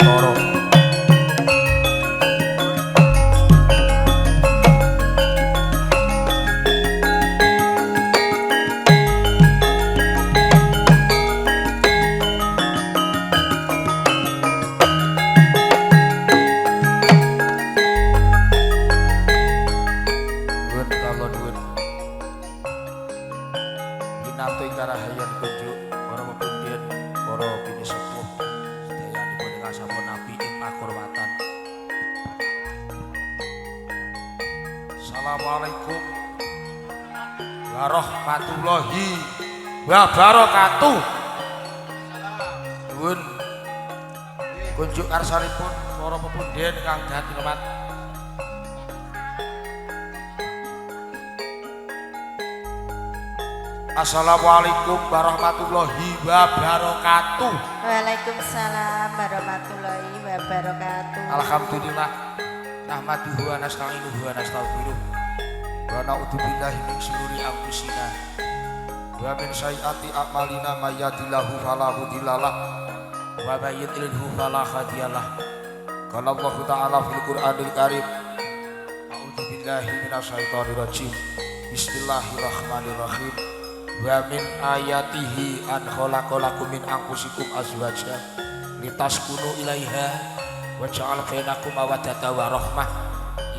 Abiyantara. Assalamualaikum warahmatullahi wabarakatuh. Nuwun kunjuk karsanipun para pepundhen kang dadi hormat. Assalamualaikum warahmatullahi wabarakatuh. Waalaikumsalam warahmatullahi wabarakatuh. Alhamdulillah. Nahmaduhu wa nasta'inuhu wa nastaghfiruh. Wa na'udzu billahi min syururi anfusina wa min sayyiati a'malina may yahdihillahu fala mudhillalah wa may yudlilhu fala hadiyalah. Qala Allahu ta'ala fil Qur'anil Karim. A'udzu billahi minasyaitonir rajim. Bismillahirrahmanirrahim. Wa min ayatihi an khalaqalakum min anfusikum azwaja litaskunu ilaiha wa ja'al bainakum mawaddatan wa rahmah.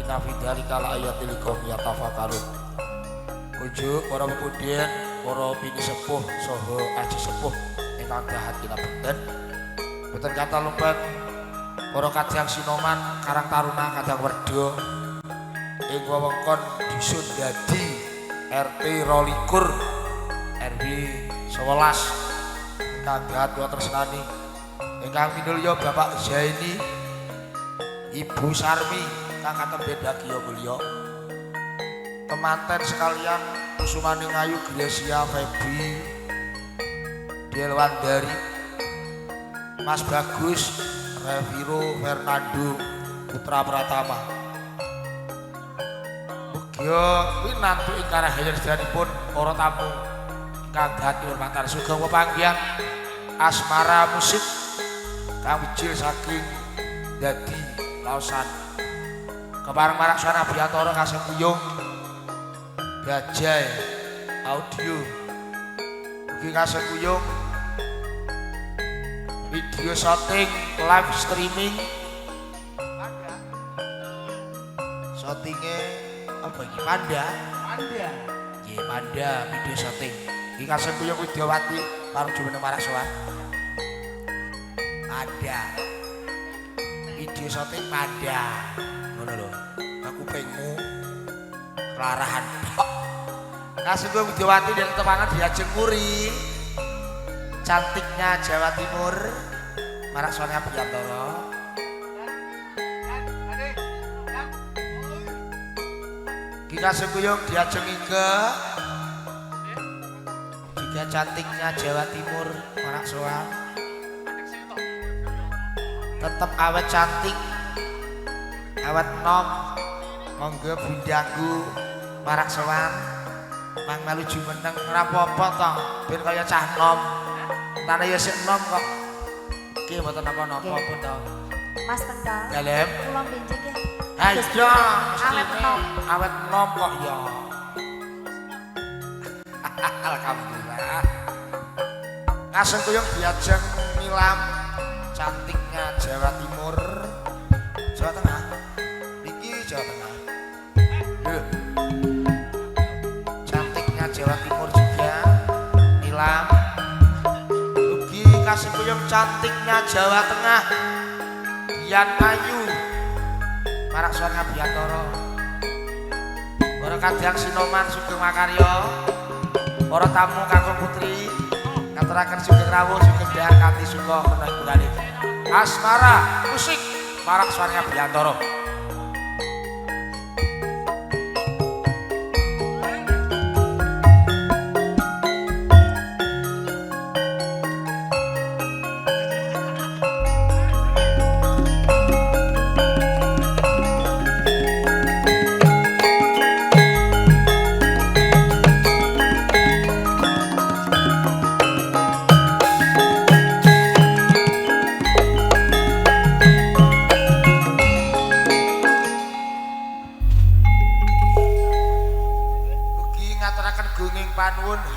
Inna fi dzalika laayatil liqaumin yatafakkarun. Kunjuk para pepundhen, para bini sepuh saha aji sepuh ingkang dahat kinabekten. Boten kata lumpat para kadang sinoman, Karang Taruna, kadang werda ing wewengkon Dusun Dadi RT 22 RW 11 ingkang dahat kula tresnani. Ingkang minulya Bapak Zaini, Ibu Sarmi kang katembe Bagya Mulya, temanten sekalian Kusumani Ngayu, Gresia, Febi, Delwandari, Mas Bagus, Reviro, Fernando, Putra Pratama. Mugia winantu ing karahayan sedanipun para tamu ingkang dadi hormatan sugeng pepanggihan asmara musik kang wijil saking Dadi Lausan. Kepareng marak suara Abiyantara kasih kuyung Bajai Audio ugi kasih kuyung video shooting live streaming shootingnya apa ini? Panda ya Panda video shooting ugi kasih kuyung Widyawati parang jumene marak suara ada video shooting Panda ngono lho. Aku pengmu kelarahan tok. Kasih gue Widyawati dan temangan diajeng muri. Cantiknya Jawa Timur. Marak suaranya Abiyantara. Kita sekuyung diajeng Ike. Juga cantiknya Jawa Timur. Marak suara. Tetap awet cantik, awet nom, monggo bundangku marak sowan, mang melu jumeneng rapopo toh, ben kaya cah nom, tane ya sik nom kok, ki mboten napa-napa pun toh. Mas Tenggal, Dalem, kula benjing ya. ayo, awet nom kok ya. Alhamdulillah. Kaseng kuyung diajeng nilam cantiknya Jawa Timur, Jawa Tengah, niki Jawa Tengah. Cantiknya Jawa Timur juga, nilam. Ugi kasih kuyung cantiknya Jawa Tengah, Dian Ayu, marak suaranya Abiyantara. Para kadang sinoman sugeng makarya, para tamu kakung putri, ngaturaken sugeng rawuh sugeng dahar kanthi suka menawi budale. Asmara musik marak suaranya Abiyantara.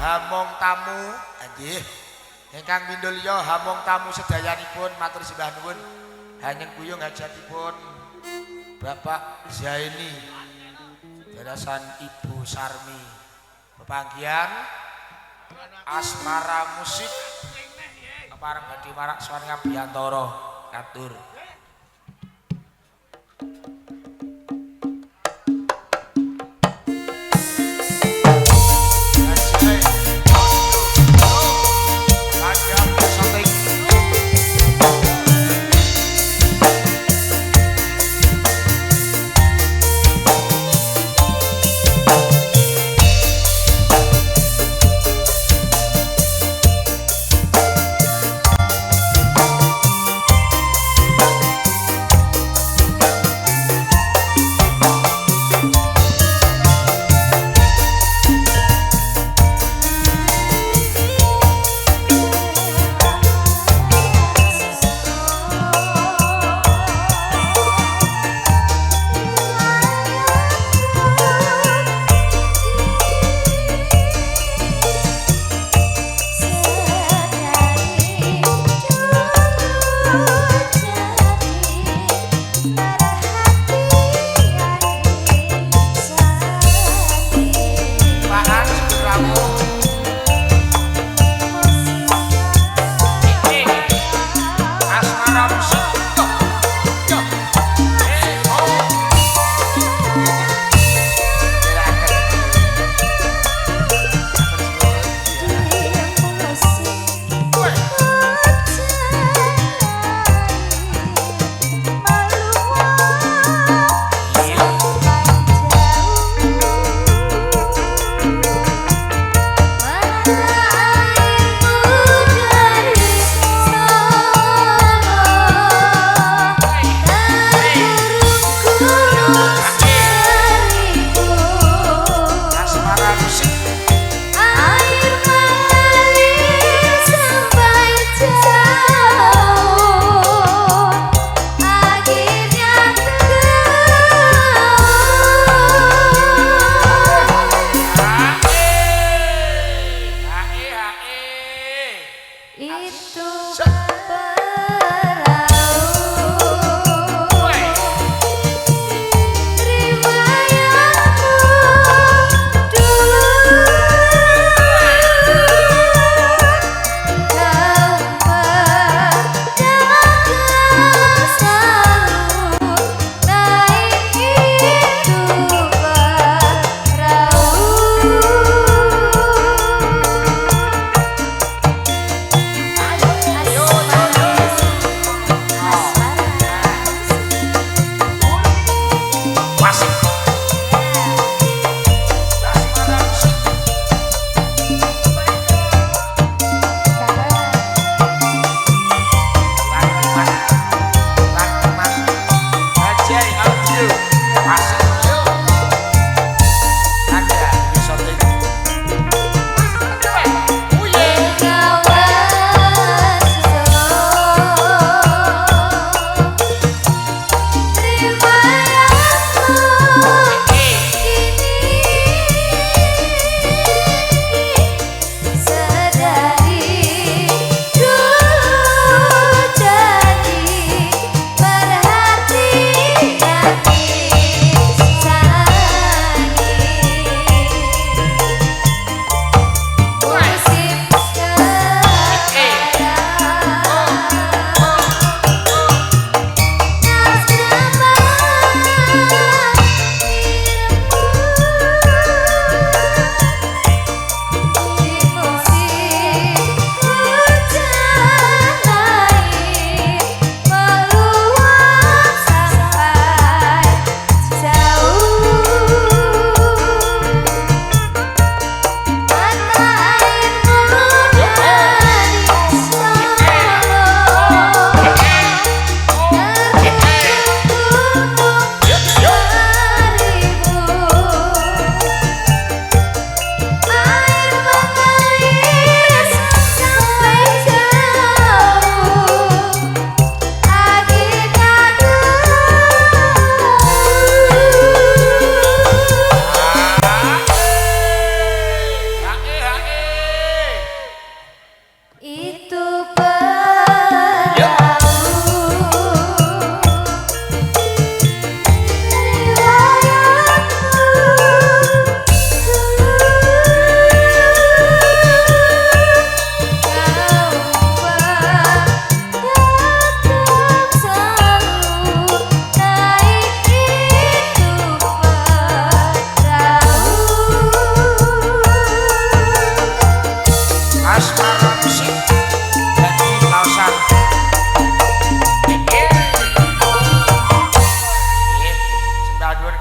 hamong tamu nggih ingkang mindulya hamong tamu sedayanipun matur sembah nuwun hanyeng kuyung hajatipun Bapak Zaini darasan Ibu Sarmi pepanggihan asmara musik kepareng badhe marak swan ngabiyantara katur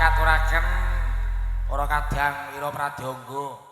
katuraken para kadang Wira Pradangga